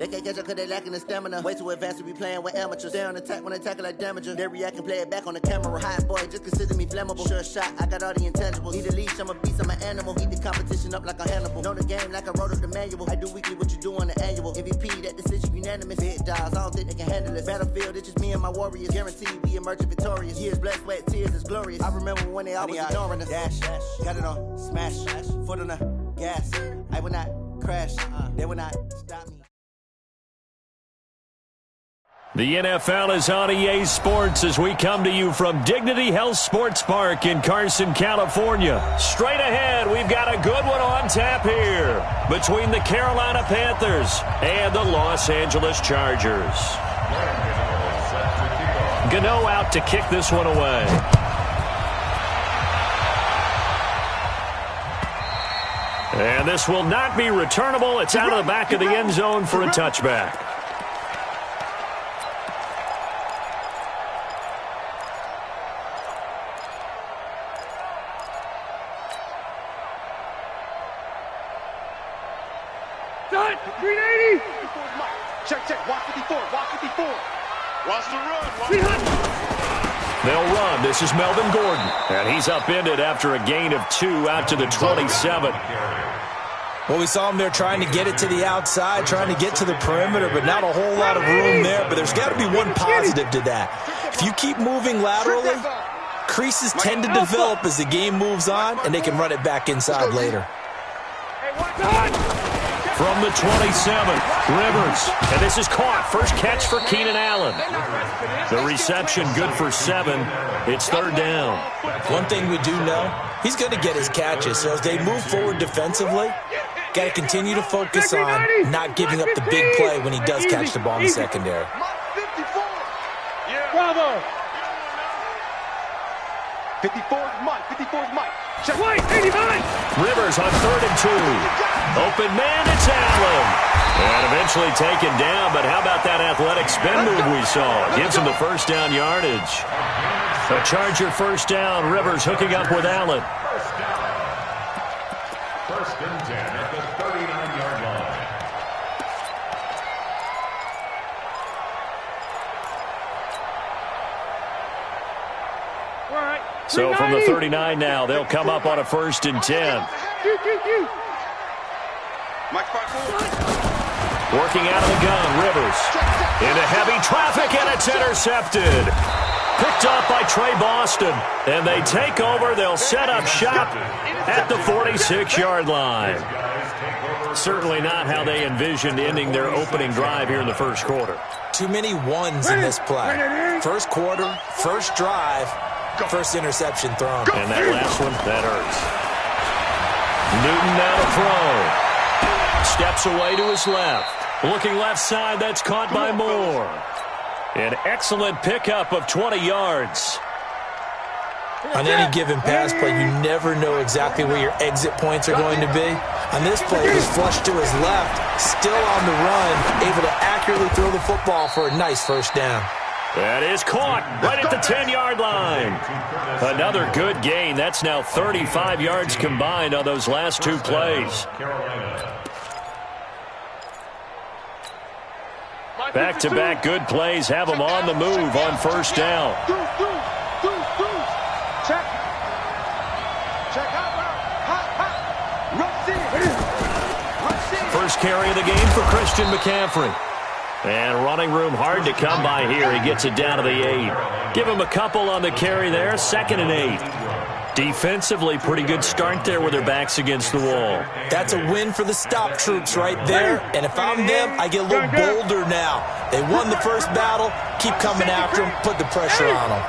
They can't catch up cause they lacking the stamina. Way too advanced to be playing with amateurs. They on attack when they tackle like damager. They react and play it back on the camera. Hot boy, just consider me flammable. Sure shot, I got all the intangibles. Need a leash, I'm a beast, I'm an animal. Eat the competition up like a Hannibal. Know the game like I wrote up the manual. I do weekly what you do on the annual. MVP, that decision unanimous. Big dogs, I don't think they can handle it. Battlefield, it's just me and my warriors. Guaranteed we emerge victorious. Years, blood, sweat, tears, is glorious. I remember when they always ignoring us. Dash, got it on, smash, foot on the gas. I will not crash, they will not stop me. The NFL is on EA Sports as we come to you from Dignity Health Sports Park in Carson, California. Straight ahead, we've got a good one on tap here between the Carolina Panthers and the Los Angeles Chargers. Gano out to kick this one away. And this will not be returnable. It's out of the back of the end zone for a touchback. Check. Walk 54. Wants to run. They'll run. This is Melvin Gordon. And he's upended after a gain of 2 out to the 27. Well, we saw him there trying to get it to the outside, trying to get to the perimeter, but not a whole lot of room there. But there's got to be one positive to that. If you keep moving laterally, creases tend to develop as the game moves on, and they can run it back inside later. From the 27, Rivers. And this is caught. First catch for Keenan Allen. The reception good for 7. It's third down. One thing we do know, he's going to get his catches. So as they move forward defensively, got to continue to focus on not giving up the big play when he does catch the ball in the secondary. Bravo! 54 is Mike. Check. Wait, 89! Rivers on 3rd and 2. Open man, it's Allen. And eventually taken down, but how about that athletic spin move we saw? Gives him the first down yardage. A Charger first down. Rivers hooking up with Allen. First and 10 at the 39-yard line. So from the 39 now, they'll come up on a 1st and 10. Working out of the gun, Rivers. Into heavy traffic, and it's intercepted. Picked up by Trey Boston. And they take over. They'll set up shop at the 46-yard line. Certainly not how they envisioned ending their opening drive here in the first quarter. Too many ones in this play. First quarter, first drive, first interception thrown. And that last one, that hurts. Newton now to throw. Steps away to his left. Looking left side, that's caught by Moore. An excellent pickup of 20 yards. On any given pass play, you never know exactly where your exit points are going to be. On this play, he was flushed to his left, still on the run, able to accurately throw the football for a nice first down. That is caught right at the 10-yard line. Another good gain. That's now 35 yards combined on those last 2 plays. Back-to-back good plays have them on the move on first down. First carry of the game for Christian McCaffrey. And running room hard to come by here. He gets it down to the 8. Give him a couple on the carry there. 2nd and 8. Defensively, pretty good start there with their backs against the wall. That's a win for the stop troops right there. And if I'm them, I get a little bolder now. They won the first battle. Keep coming after them. Put the pressure on them.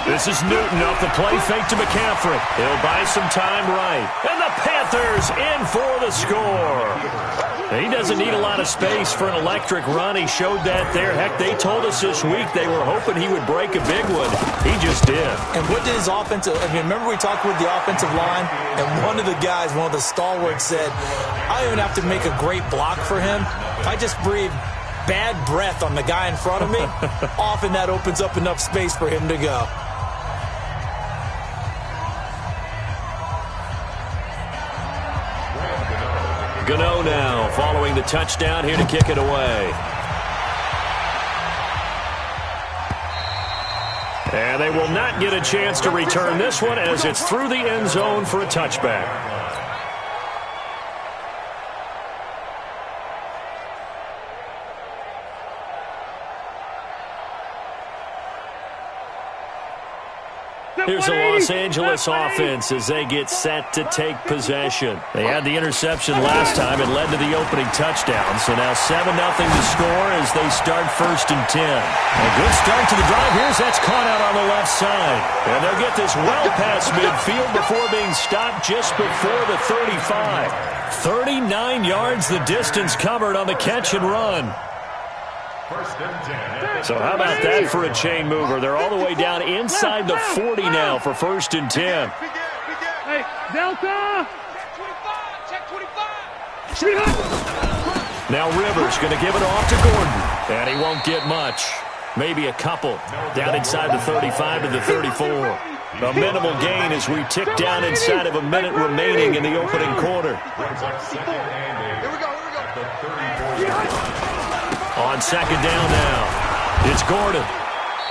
This is Newton off the play fake to McCaffrey. He'll buy some time right. And the Panthers in for the score. He doesn't need a lot of space for an electric run. He showed that there. Heck, they told us this week they were hoping he would break a big one. He just did. And what did his offensive... I mean, remember we talked with the offensive line? And one of the guys, one of the stalwarts said, I don't even have to make a great block for him. If I just breathe bad breath on the guy in front of me, often that opens up enough space for him to go. Gano now following the touchdown here to kick it away. And they will not get a chance to return this one as it's through the end zone for a touchback. Here's the Los Angeles offense as they get set to take possession. They had the interception last time. It led to the opening touchdown. So now 7-0 to score as they start 1st and 10. A good start to the drive. Here's that's caught out on the left side. And they'll get this well past midfield before being stopped just before the 35. 39 yards the distance covered on the catch and run. So how about that for a chain mover? They're all the way down inside the 40 now for 1st and 10. Hey, Delta! Check 25! Now Rivers going to give it off to Gordon. And he won't get much. Maybe a couple. Down inside the 35 to the 34. A minimal gain as we tick down inside of a minute remaining in the opening quarter. On 2nd down now, it's Gordon.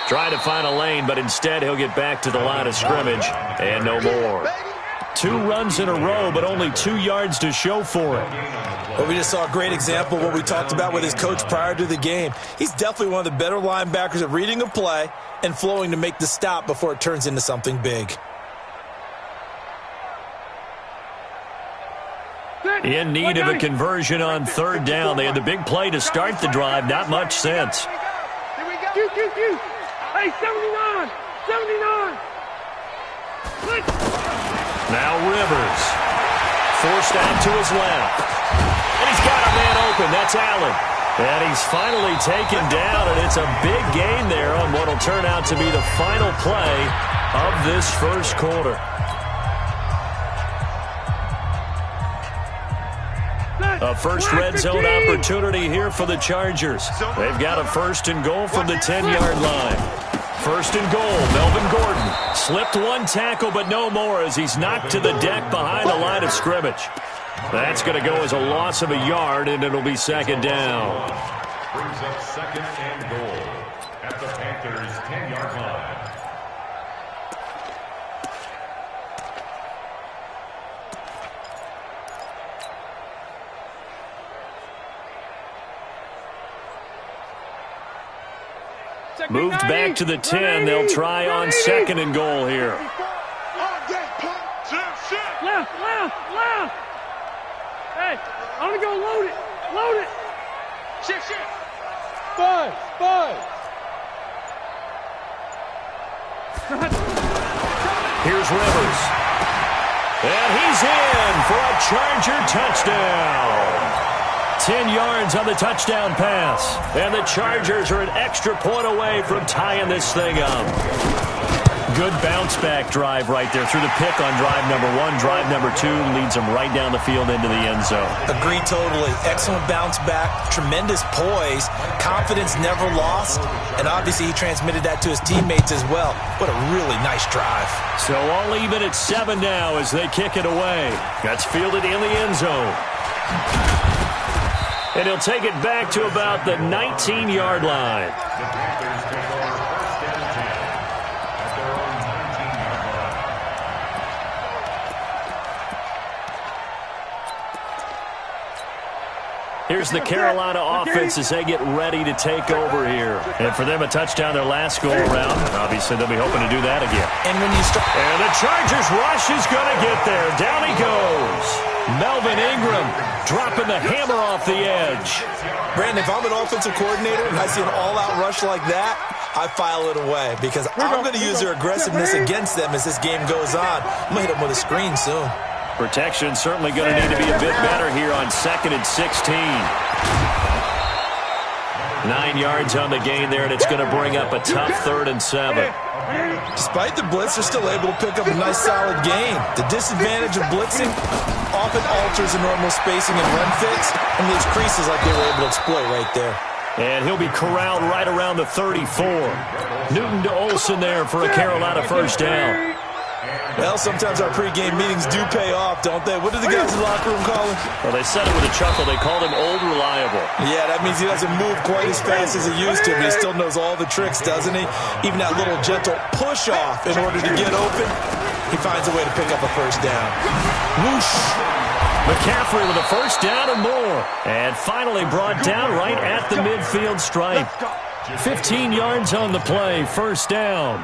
Trying to find a lane, but instead he'll get back to the line of scrimmage, and no more. 2 runs in a row, but only 2 yards to show for it. Well, we just saw a great example of what we talked about with his coach prior to the game. He's definitely one of the better linebackers at reading a play and flowing to make the stop before it turns into something big. In need of a conversion on 3rd down. They had the big play to start the drive. Not much sense. Here we go. Hey, 79! 79! Now Rivers. Forced out to his left. And he's got a man open. That's Allen. And he's finally taken down, and it's a big gain there on what will turn out to be the final play of this 1st quarter. A first red zone opportunity here for the Chargers. They've got a 1st and goal from the 10-yard line. 1st and goal, Melvin Gordon. Slipped one tackle, but no more as he's knocked to the deck behind the line of scrimmage. That's going to go as a loss of a yard, and it'll be 2nd down. Brings up 2nd and goal at the Panthers' 10-yard line. Moved back to the 10. They'll try on 2nd and goal here. Left! Hey, I'm going to go load it! Shift! Five! Here's Rivers. And he's in for a Charger touchdown. 10 yards on the touchdown pass. And the Chargers are an extra point away from tying this thing up. Good bounce-back drive right there through the pick on drive number 1. Drive number 2 leads them right down the field into the end zone. Agree totally. Excellent bounce-back, tremendous poise, confidence never lost, and obviously he transmitted that to his teammates as well. What a really nice drive. So all even at 7 now as they kick it away. That's fielded in the end zone. And he'll take it back to about the 19-yard line. Here's the Carolina offense as they get ready to take over here. And for them, a touchdown their last go-around. Obviously, they'll be hoping to do that again. And when you start... And the Chargers rush is going to get there. Down he goes. Melvin Ingram dropping the hammer off the edge. Brandon, if I'm an offensive coordinator and I see an all-out rush like that, I file it away because I'm going to use their aggressiveness against them as this game goes on. I'm going to hit them with a screen soon. Protection certainly going to need to be a bit better here on 2nd and 16. 9 yards on the gain there, and it's going to bring up a tough 3rd and 7. Despite the blitz, they're still able to pick up a nice solid gain. The disadvantage of blitzing often alters the normal spacing and run fits and leaves creases like they were able to exploit right there. And he'll be corralled right around the 34. Newton to Olsen there for a Carolina 1st down. Well, sometimes our pregame meetings do pay off, don't they? What do the guys in the locker room call him? Well, they said it with a chuckle. They called him Old Reliable. Yeah, that means he doesn't move quite as fast as he used to, but he still knows all the tricks, doesn't he? Even that little gentle push-off in order to get open, he finds a way to pick up a first down. Whoosh! McCaffrey with a first down and more. And finally brought down right at the midfield stripe. 15 yards on the play, first down.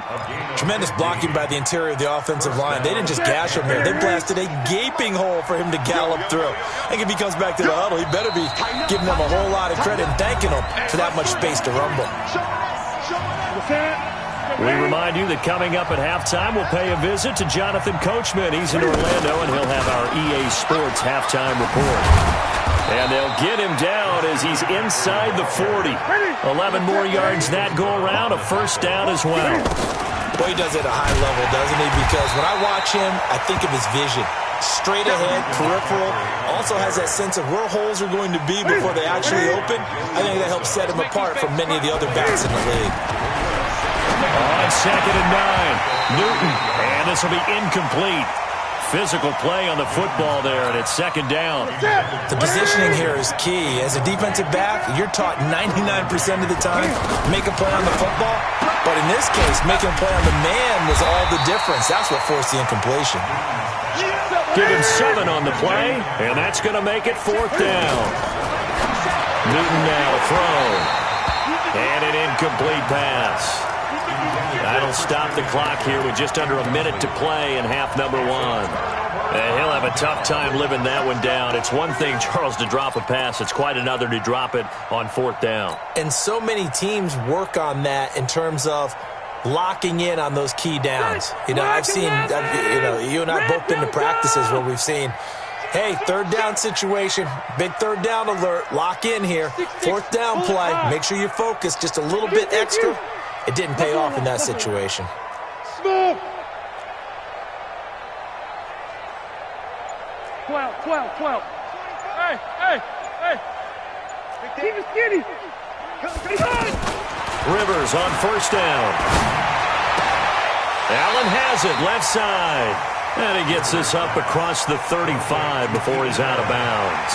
Tremendous blocking by the interior of the offensive line. They didn't just gash him there. They blasted a gaping hole for him to gallop through. I think if he comes back to the huddle, he better be giving them a whole lot of credit and thanking them for that much space to rumble. We remind you that coming up at halftime, we'll pay a visit to Jonathan Coachman. He's in Orlando, and he'll have our EA Sports halftime report. And they'll get him down as he's inside the 40. 11 more yards that go around, a first down as well. Boy, he does it at a high level, doesn't he? Because when I watch him, I think of his vision. Straight ahead, peripheral, also has that sense of where holes are going to be before they actually open. I think that helps set him apart from many of the other backs in the league. On 2nd and 9, Newton, and this will be incomplete. Physical play on the football there, and it's 2nd down. The positioning here is key. As a defensive back, you're taught 99% of the time, make a play on the football. But in this case, making a play on the man was all the difference. That's what forced the incompletion. Give him 7 on the play, and that's going to make it 4th down. Newton now throw. And an incomplete pass. That'll stop the clock here with just under a minute to play in half number 1. And he'll have a tough time living that one down. It's one thing, Charles, to drop a pass. It's quite another to drop it on 4th down. And so many teams work on that in terms of locking in on those key downs. I've seen, you and I have both been to practices where we've seen, hey, 3rd down situation, big 3rd down alert, lock in here, 4th down play, make sure you focus just a little bit extra. It didn't pay off in that situation. Smooth. 12. Hey. Keep it skinny. Rivers on 1st down. Allen has it, left side. And he gets this up across the 35 before he's out of bounds.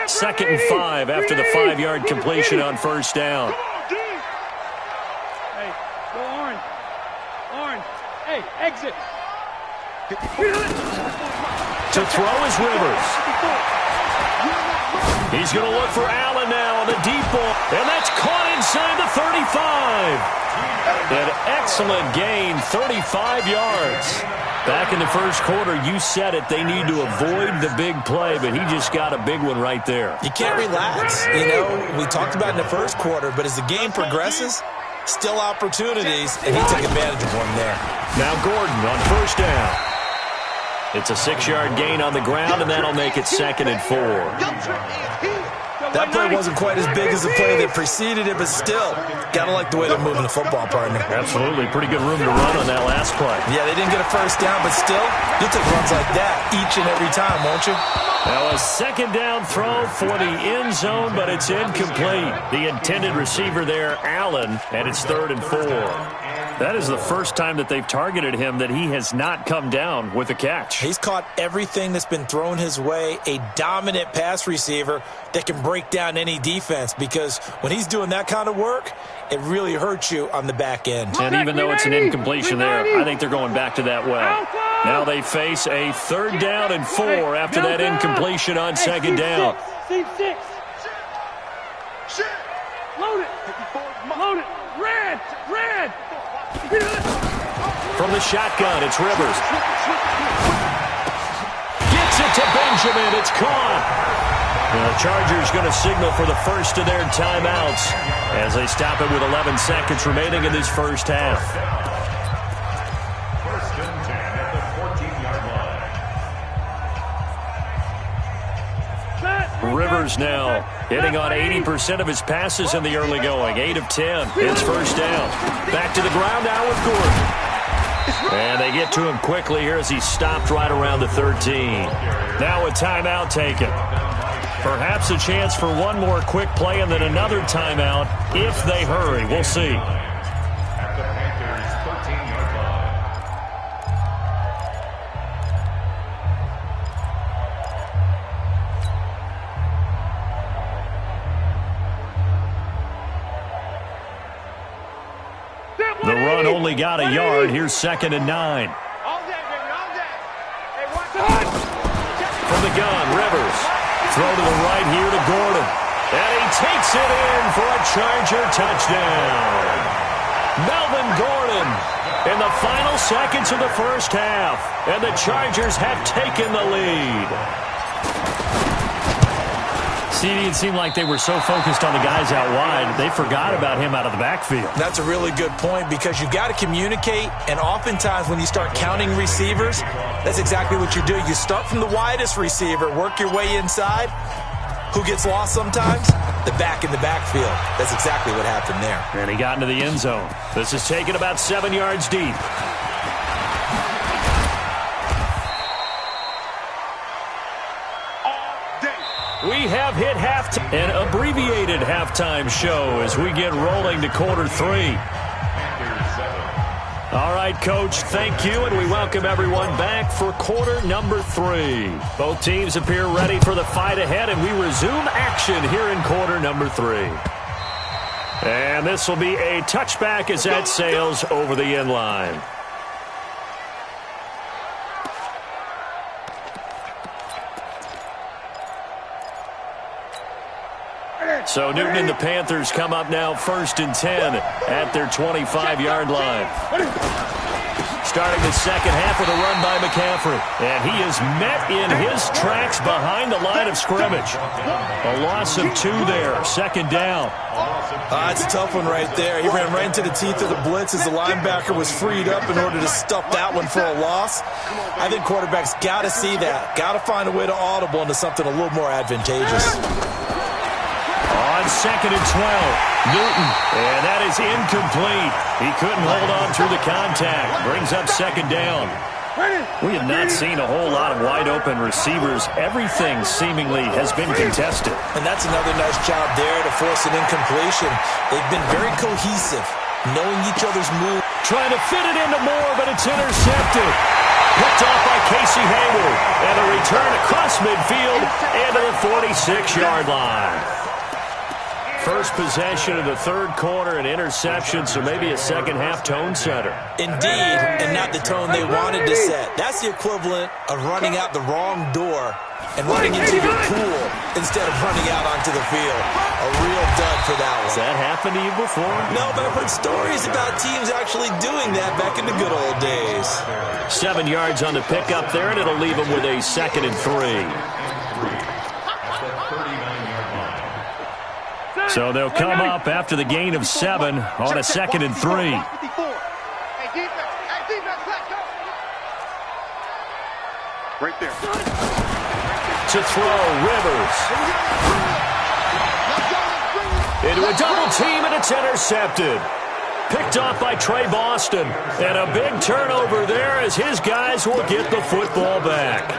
2nd and 5 after the 5-yard completion on 1st down. Hey, go orange. Hey, exit. To throw is Rivers. He's going to look for Allen now on the deep ball. And that's caught inside the 35. An excellent gain, 35 yards. Back in the first quarter, you said it, they need to avoid the big play, but he just got a big one right there. You can't relax. We talked about it in the first quarter, but as the game progresses, still opportunities, and he took advantage of one there. Now Gordon on 1st down. It's a 6-yard gain on the ground, and that'll make it 2nd and 4. That play wasn't quite as big as the play that preceded it, but still, gotta like the way they're moving the football, partner. Absolutely. Pretty good room to run on that last play. Yeah, they didn't get a first down, but still, you'll take runs like that each and every time, won't you? Now a 2nd down throw for the end zone, but it's incomplete. The intended receiver there, Allen, and it's 3rd and 4. That is the first time that they've targeted him that he has not come down with a catch. He's caught everything that's been thrown his way, a dominant pass receiver that can break down any defense, because when he's doing that kind of work, it really hurts you on the back end. And even though it's an incompletion there, I think they're going back to that well. Now they face a 3rd down and 4 after that incompletion on 2nd down. Seat 6. Load it. Red. From the shotgun, it's Rivers. Gets it to Benjamin. It's caught. The Chargers going to signal for the first of their timeouts as they stop it with 11 seconds remaining in this first half. 1st and 10 at the 14-yard line. Rivers now hitting on 80% of his passes in the early going. 8 of 10. It's 1st down. Back to the ground now with Gordon. And they get to him quickly here as he stopped right around the 13. Now a timeout taken. Perhaps a chance for one more quick play and then another timeout if they hurry. We'll see. At the Panthers' 13-yard line. The run only got a yard. Here's 2nd and 9. All day, baby, all day. Hey, watch the From the gun, Rivers. Throw to the right here to Gordon. And he takes it in for a Charger touchdown. Melvin Gordon in the final seconds of the first half. And the Chargers have taken the lead. It seemed like they were so focused on the guys out wide, they forgot about him out of the backfield. That's a really good point because you got to communicate, and oftentimes when you start counting receivers, that's exactly what you do. You start from the widest receiver, work your way inside. Who gets lost sometimes? The back in the backfield. That's exactly what happened there. And he got into the end zone. This is taken about 7 yards deep. We have hit halftime, an abbreviated halftime show as we get rolling to quarter 3. All right, Coach, thank you, and we welcome everyone back for quarter number 3. Both teams appear ready for the fight ahead, and we resume action here in quarter number 3. And this will be a touchback as that sails over the end line. So Newton and the Panthers come up now 1st and 10 at their 25-yard line. Starting the second half with a run by McCaffrey. And he is met in his tracks behind the line of scrimmage. A loss of 2 there. 2nd down. It's a tough one right there. He ran right into the teeth of the blitz as the linebacker was freed up in order to stuff that one for a loss. I think quarterbacks got to see that. Got to find a way to audible into something a little more advantageous. On 2nd and 12, Newton, and that is incomplete. He couldn't hold on through the contact. Brings up 2nd down. We have not seen a whole lot of wide-open receivers. Everything seemingly has been contested. And that's another nice job there to force an incompletion. They've been very cohesive, knowing each other's move. Trying to fit it into Moore, but it's intercepted. Picked off by Casey Hayward. And a return across midfield and to the 46-yard line. First possession of the 3rd quarter, an interception, so maybe a second-half tone setter. Indeed, and not the tone they wanted to set. That's the equivalent of running out the wrong door and running into your pool instead of running out onto the field. A real dud for that one. Has that happened to you before? No, but I've heard stories about teams actually doing that back in the good old days. 7 yards on the pickup there, and it'll leave them with a 2nd and 3. So they'll come up after the gain of 7 on a 2nd and 3. Right there. To throw, Rivers. Into a double team, and it's intercepted. Picked off by Trey Boston. And a big turnover there as his guys will get the football back.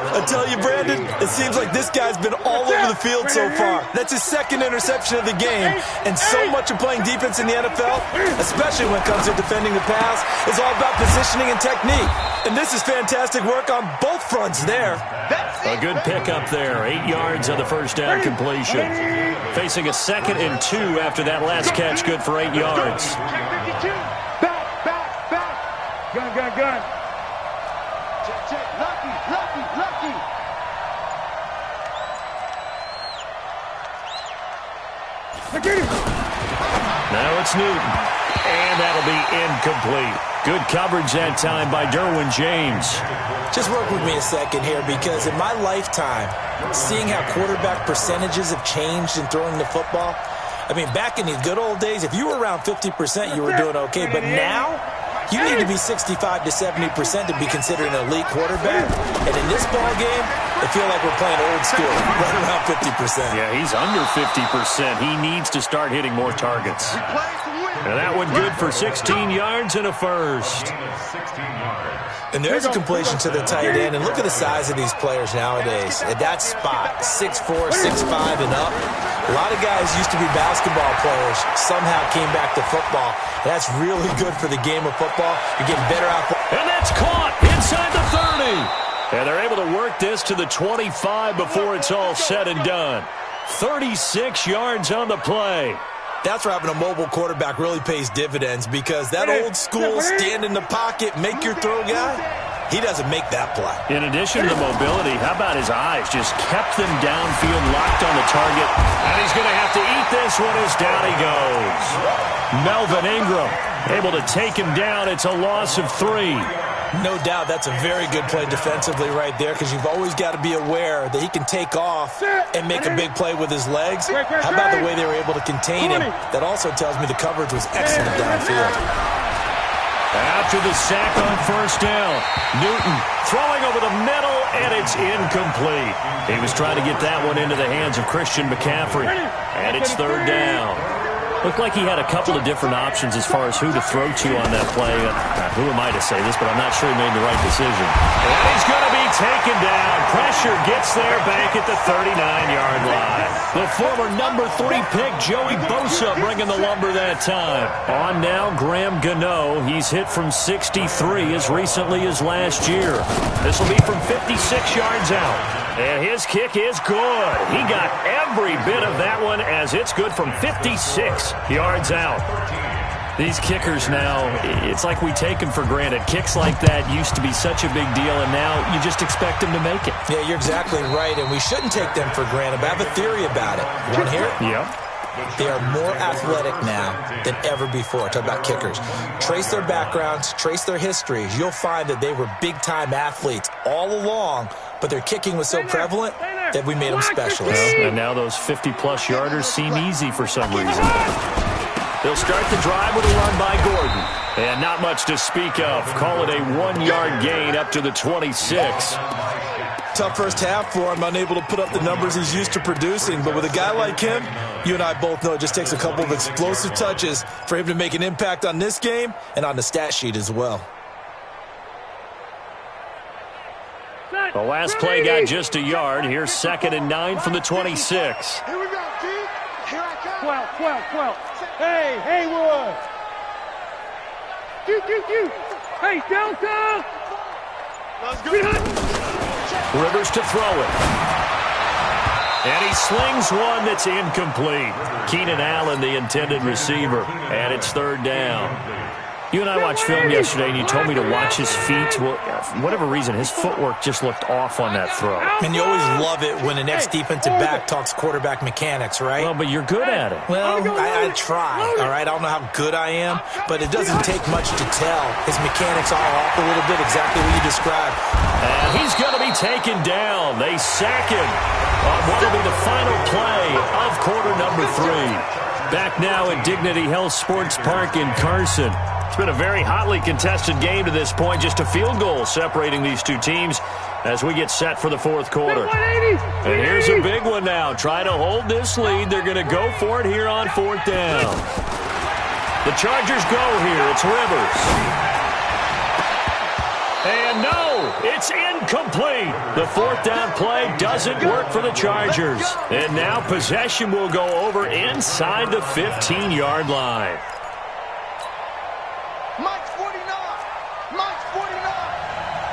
I tell you, Brandon, it seems like this guy's been all over the field so far. That's his 2nd interception of the game. And so much of playing defense in the NFL, especially when it comes to defending the pass, is all about positioning and technique. And this is fantastic work on both fronts there. A good pickup there. 8 yards on the first down completion. Facing a 2nd and 2 after that last catch, good for 8 yards. Back. Gun. Check. Lucky. Now it's Newton. And that'll be incomplete. Good coverage that time by Derwin James. Just work with me a second here, because in my lifetime, seeing how quarterback percentages have changed in throwing the football, I mean, back in the good old days, if you were around 50%, you were doing okay. But now, you need to be 65 to 70% to be considered an elite quarterback. And in this ball game, I feel like we're playing old school, right around 50%. Yeah, he's under 50%. He needs to start hitting more targets. And that one good for 16 yards and a first. 16 yards. And there's a completion to the tight end. And look at the size of these players nowadays. At that spot, 6'4", 6'5", and up. A lot of guys used to be basketball players, somehow came back to football. That's really good for the game of football. You're getting better out. And that's caught inside the 30. And they're able to work this to the 25 before it's all said and done. 36 yards on the play. That's where having a mobile quarterback really pays dividends, because that old school stand in the pocket, make your throw guy, he doesn't make that play. In addition to the mobility, how about his eyes? Just kept them downfield, locked on the target. And he's going to have to eat this one as down he goes. Melvin Ingram able to take him down. It's a loss of 3. No doubt that's a very good play defensively right there, because you've always got to be aware that he can take off and make a big play with his legs. How about the way they were able to contain him? That also tells me the coverage was excellent downfield. After the sack on first down, Newton throwing over the middle, and it's incomplete. He was trying to get that one into the hands of Christian McCaffrey, and it's third down. Looked like he had a couple of different options as far as who to throw to on that play. Who am I to say this, but I'm not sure he made the right decision. And he's going to be taken down. Pressure gets there back at the 39-yard line. The former number 3 pick, Joey Bosa, bringing the lumber that time. On now, Graham Gano. He's hit from 63 as recently as last year. This will be from 56 yards out. And his kick is good. He got every bit of that one, as it's good from 56 yards out. These kickers now, it's like we take them for granted. Kicks like that used to be such a big deal, and now you just expect them to make it. Yeah, you're exactly right, and we shouldn't take them for granted, but I have a theory about it. You want to hear it? Yeah. They are more athletic now than ever before. Talk about kickers. Trace their backgrounds, trace their histories. You'll find that they were big-time athletes all along, but their kicking was so prevalent that we made them specialists. And now those 50-plus yarders seem easy for some reason. They'll start the drive with a run by Gordon. And not much to speak of. Call it a 1-yard gain up to the 26. Tough first half for him, unable to put up the numbers he's used to producing. But with a guy like him, you and I both know it just takes a couple of explosive touches for him to make an impact on this game and on the stat sheet as well. The last play got just a yard. Here's 2nd and 9 from the 26. Here we go, G. Here I come. 12. Hey, Haywood. Q. Hey, Delta. Let's go. Rivers to throw it. And he slings one that's incomplete. Keenan Allen, the intended receiver. And it's third down. You and I watched film yesterday, and you told me to watch his feet. Well, for whatever reason, his footwork just looked off on that throw. And you always love it when an ex-defensive back talks quarterback mechanics, right? Well, but you're good at it. Well, I try, all right? I don't know how good I am, but it doesn't take much to tell. His mechanics are off a little bit, exactly what you described. And he's going to be taken down. They sack him on what will be the final play of quarter number 3. Back now at Dignity Health Sports Park in Carson. It's been a very hotly contested game to this point. Just a field goal separating these two teams as we get set for the fourth quarter. And here's a big one now. Trying to hold this lead. They're going to go for it here on 4th down. The Chargers go here. It's Rivers. And no, it's incomplete. The 4th down play doesn't work for the Chargers. And now possession will go over inside the 15-yard line. Mike's 49.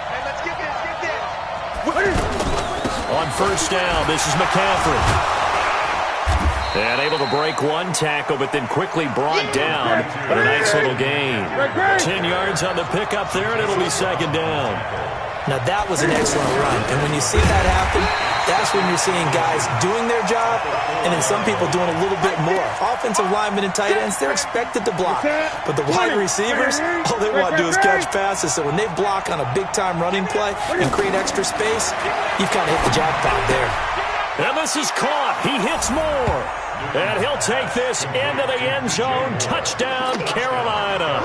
Hey, let's get this. On first down, this is McCaffrey. And able to break one tackle, but then quickly brought down. But a nice little gain. 10 yards on the pickup there, and it'll be 2nd down. Now, that was an excellent run. And when you see that happen, that's when you're seeing guys doing their job and then some people doing a little bit more. Offensive linemen and tight ends, they're expected to block. But the wide receivers, all they want to do is catch passes. So when they block on a big-time running play and create extra space, you've kind of hit the jackpot there. And this is caught. He hits more. And he'll take this into the end zone. Touchdown, Carolina.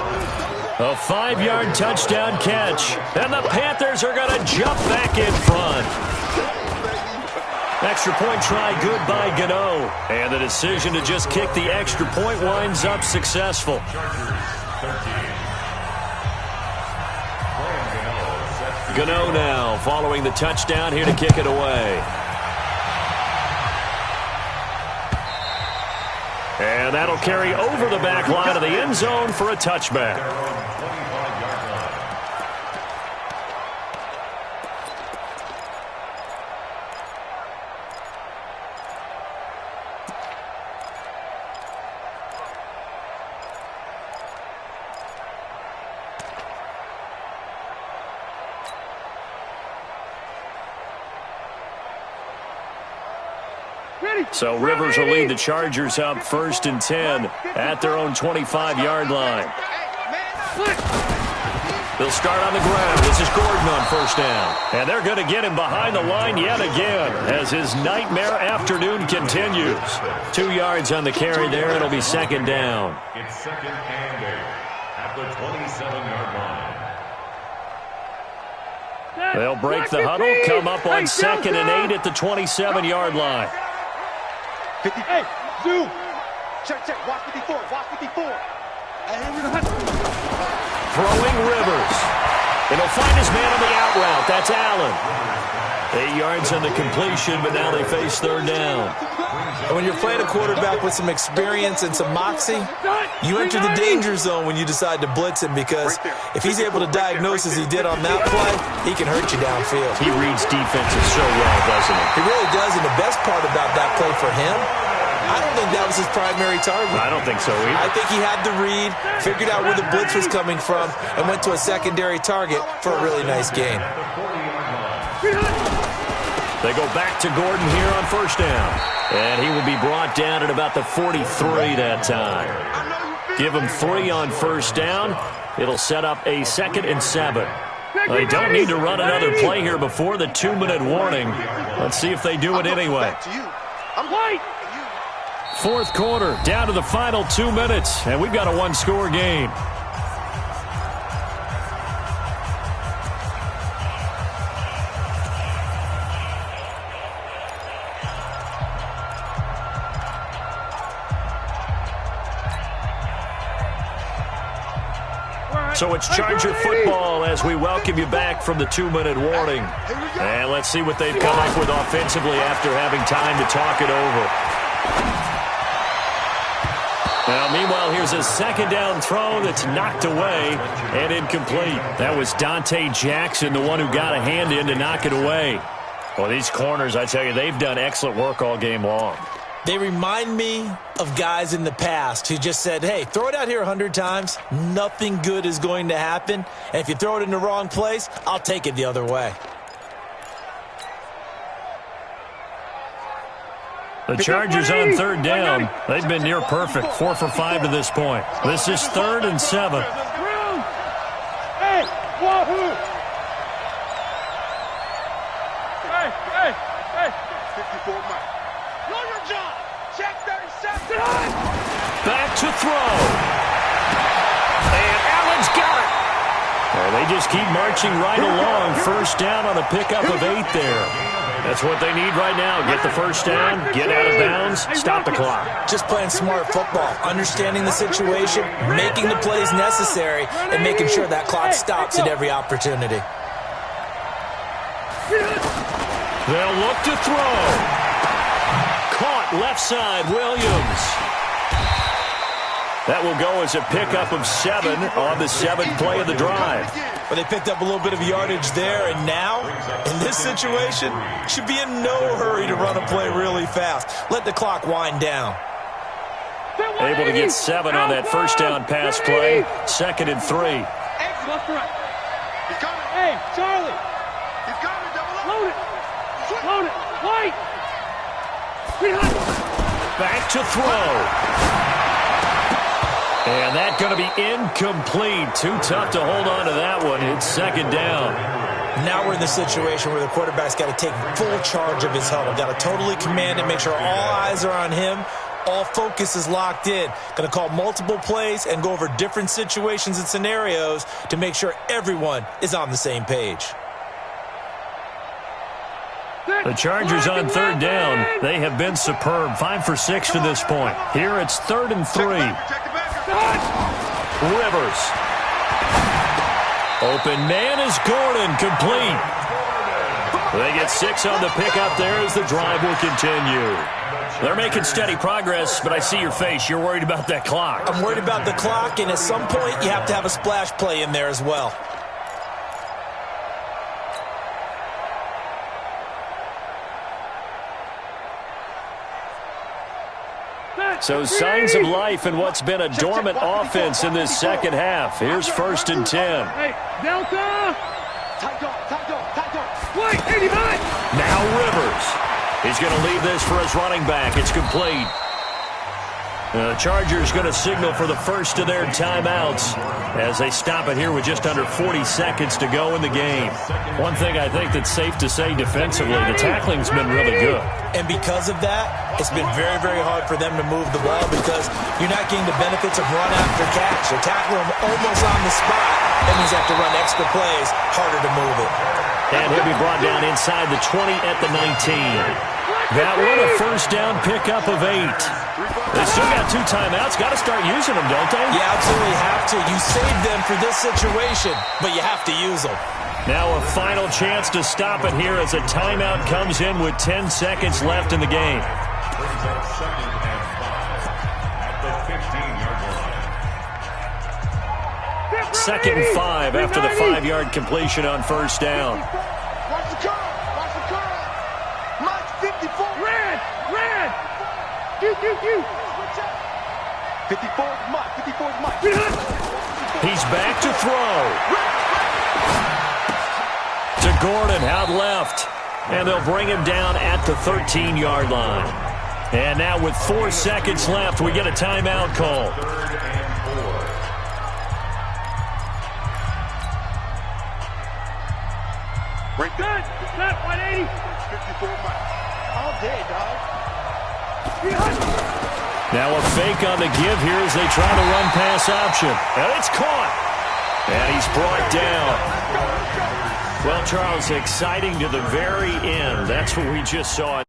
A 5-yard touchdown catch. And the Panthers are going to jump back in front. Extra point try good by Gano. And the decision to just kick the extra point winds up successful. Gano now following the touchdown here to kick it away. And that'll carry over the back line of the end zone for a touchback. So Rivers will lead the Chargers up 1st and 10 at their own 25-yard line. They'll start on the ground. This is Gordon on 1st down. And they're going to get him behind the line yet again as his nightmare afternoon continues. 2 yards on the carry there. It'll be 2nd down. It's 2nd and 8 at the 27-yard line. They'll break the huddle, come up on 2nd and 8 at the 27-yard line. 50. Hey, zoom. Check. Watch 54. Throwing Rivers. And he'll find his man on the out route. That's Allen. 8 yards on the completion, but now they face 3rd down. And when you're playing a quarterback with some experience and some moxie, you enter the danger zone when you decide to blitz him, because if he's able to diagnose as he did on that play, he can hurt you downfield. He reads defenses so well, doesn't he? He really does, and the best part about that play for him, I don't think that was his primary target. I don't think so either. I think he had the read, figured out where the blitz was coming from, and went to a secondary target for a really nice gain. They go back to Gordon here on 1st down. And he will be brought down at about the 43 that time. Give him 3 on 1st down. It'll set up a 2nd and 7. They don't need to run another play here before the 2-minute warning. Let's see if they do it anyway. I'm white. 4th quarter, down to the final 2 minutes, and we've got a 1-score game. So it's Charger football as we welcome you back from the 2-minute warning. And let's see what they've come up with offensively after having time to talk it over. Now, meanwhile, here's a 2nd down throw that's knocked away and incomplete. That was Dante Jackson, the one who got a hand in to knock it away. Well, these corners, I tell you, they've done excellent work all game long. They remind me of guys in the past who just said, hey, throw it out here 100 times. Nothing good is going to happen. And if you throw it in the wrong place, I'll take it the other way. The Chargers on 3rd down. They've been near perfect, 4 for 5 to this point. This is 3rd and 7. Hey, wahoo! Hey. 54 Mike. Know your job. Check 37. Back to throw. And Allen's got it. And they just keep marching right along. 1st down on a pickup of 8 there. That's what they need right now. Get the 1st down, get out of bounds, stop the clock. Just playing smart football, understanding the situation, making the plays necessary, and making sure that clock stops at every opportunity. They'll look to throw. Caught left side, Williams. That will go as a pickup of 7 on the 7th play of the drive. But they picked up a little bit of yardage there, and now, in this situation, should be in no hurry to run a play really fast. Let the clock wind down. Able to get 7 on that 1st down pass play. 2nd and 3. Hey, Charlie. Load it. White. Back to throw. And that's going to be incomplete. Too tough to hold on to that one. It's 2nd down. Now we're in the situation where the quarterback's got to take full charge of his huddle. Got to totally command it, make sure all eyes are on him. All focus is locked in. Going to call multiple plays and go over different situations and scenarios to make sure everyone is on the same page. The Chargers on 3rd down. They have been superb. 5 for 6 to this point. Here it's 3rd and 3. Rivers. Open man is Gordon, complete. They get 6 on the pickup there as the drive will continue. They're making steady progress, but I see your face. You're worried about that clock. I'm worried about the clock, and at some point you have to have a splash play in there as well. So signs of life in what's been a dormant offense in this second half. Here's 1st and 10. Hey, Delta! Wait, 89! Now Rivers. He's going to leave this for his running back. It's complete. The Chargers going to signal for the first of their timeouts as they stop it here with just under 40 seconds to go in the game. One thing I think that's safe to say defensively, the tackling's been really good. And because of that, it's been very, very hard for them to move the ball because you're not getting the benefits of run after catch. They tackle them almost on the spot. That means they have to run extra plays, harder to move it. And he'll be brought down inside the 20 at the 19. That one a first down pickup of 8. They still got 2 timeouts. Got to start using them, don't they? You absolutely have to. You save them for this situation, but you have to use them. Now a final chance to stop it here as a timeout comes in with 10 seconds left in the game. Brings up 2nd and 5 at the 15-yard line. 2nd and 5 after the 5-yard completion on first down. Watch the curve. Watch the curve. Mike 54. Red! You! 54 is Mike. 54 is Mike. He's back to throw. To Gordon, out left. And they'll bring him down at the 13-yard line. And now with 4 seconds left, we get a timeout call. 3rd and 4. Right there. Set, 180. 54 Mike. All day, dog. Now a fake on the give here as they try to run pass option. And it's caught. And he's brought down. Well, Charles, exciting to the very end. That's what we just saw.